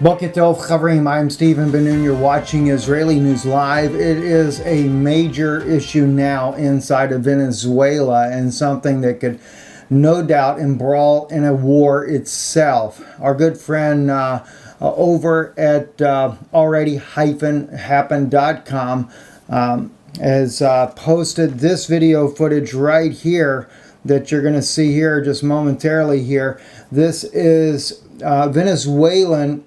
Boker Tov Chavrim, I'm Stephen Ben-Nun. You're watching Israeli News Live. It is a major issue now inside of Venezuela and something that could no doubt embroil in a war itself. Our good friend over at already-happened.com has posted this video footage right here that you're going to see here just momentarily here. This is Venezuelan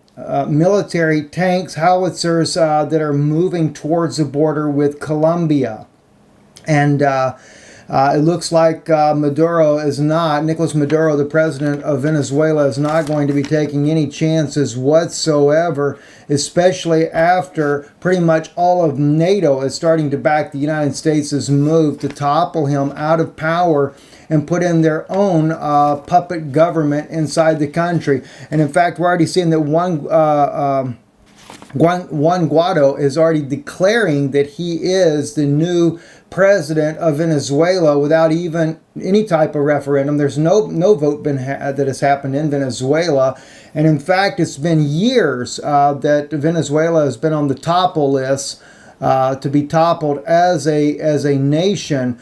military tanks, howitzers that are moving towards the border with Colombia. And it looks like Nicolas Maduro, the president of Venezuela, is not going to be taking any chances whatsoever, especially after pretty much all of NATO is starting to back the United States' move to topple him out of power and put in their own puppet government inside the country. And in fact, we're already seeing that Juan Guaido is already declaring that he is the new president of Venezuela without even any type of referendum. There's no vote that has happened in Venezuela. And in fact, it's been years that Venezuela has been on the topple list to be toppled as a nation.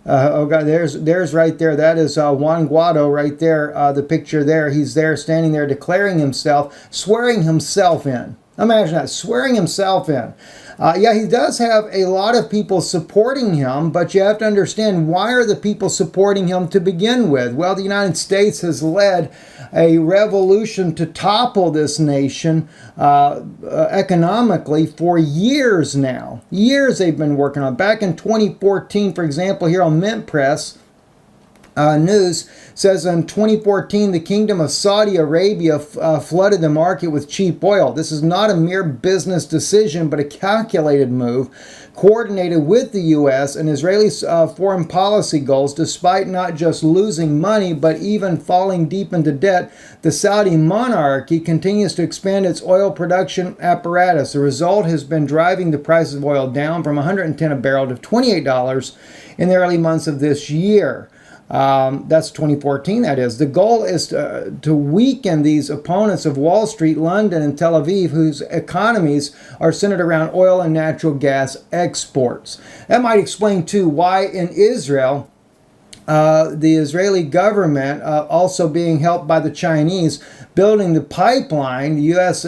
Oh God, there's right there. That is Juan Guaido right there. The picture there. He's there, standing there, declaring himself, swearing himself in. Imagine that, swearing himself in. Yeah, he does have a lot of people supporting him, but you have to understand, why are the people supporting him to begin with? Well, the United States has led a revolution to topple this nation economically for years now. Years they've been working on. Back in 2014, for example, here on Mint Press, News says in 2014, the Kingdom of Saudi Arabia flooded the market with cheap oil. This is not a mere business decision, but a calculated move coordinated with the U.S. and Israeli's foreign policy goals. Despite not just losing money, but even falling deep into debt, the Saudi monarchy continues to expand its oil production apparatus. The result has been driving the price of oil down from $110 a barrel to $28 in the early months of this year. That's 2014, that is. The goal is to weaken these opponents of Wall Street, London, and Tel Aviv, whose economies are centered around oil and natural gas exports. That might explain, too, why in Israel, the Israeli government, also being helped by the Chinese, building the pipeline, the U.S.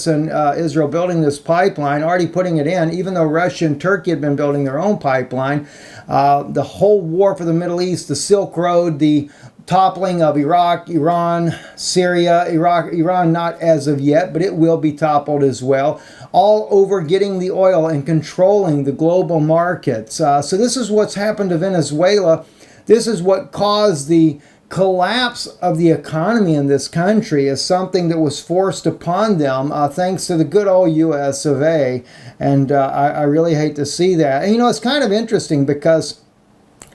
and Israel building this pipeline, already putting it in, even though Russia and Turkey had been building their own pipeline. The whole war for the Middle East, the Silk Road, the toppling of Iraq, Iran, Syria, Iran not as of yet, but it will be toppled as well, all over getting the oil and controlling the global markets. So this is what's happened to Venezuela. This is what caused the collapse of the economy in this country, is something that was forced upon them thanks to the good old US of A. And I really hate to see that. And it's kind of interesting because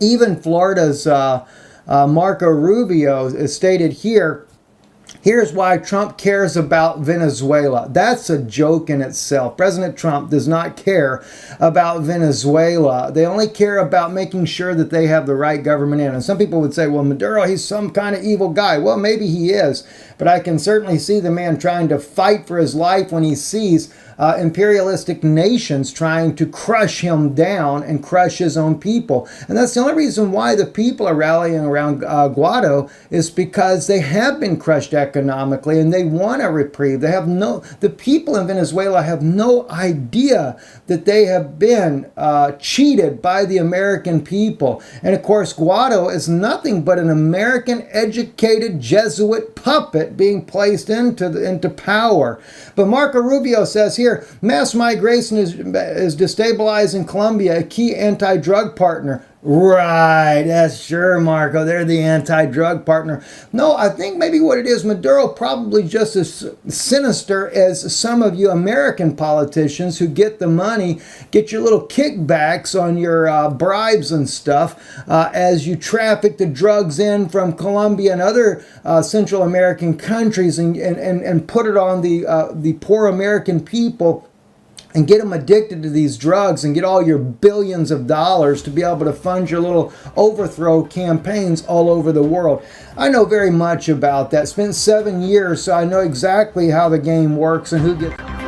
even Florida's Marco Rubio is stated here, here's why Trump cares about Venezuela. That's a joke in itself. President Trump does not care about Venezuela. They only care about making sure that they have the right government in. And some people would say, well, Maduro, he's some kind of evil guy. Well, maybe he is. But I can certainly see the man trying to fight for his life when he sees imperialistic nations trying to crush him down and crush his own people. And that's the only reason why the people are rallying around Guaido, is because they have been crushed economically and they want a reprieve. The people in Venezuela have no idea that they have been cheated by the American people. And of course, Guaido is nothing but an American educated Jesuit puppet being placed into power. But Marco Rubio says here, mass migration is destabilizing Colombia, a key anti-drug partner. Right, that's sure, Marco. They're the anti-drug partner. No, I think maybe what it is, Maduro probably just as sinister as some of you American politicians who get the money, get your little kickbacks on your bribes and stuff as you traffic the drugs in from Colombia and other Central American countries and put it on the poor American people and get them addicted to these drugs and get all your billions of dollars to be able to fund your little overthrow campaigns all over the world. I know very much about that. Spent 7 years, so I know exactly how the game works and who gets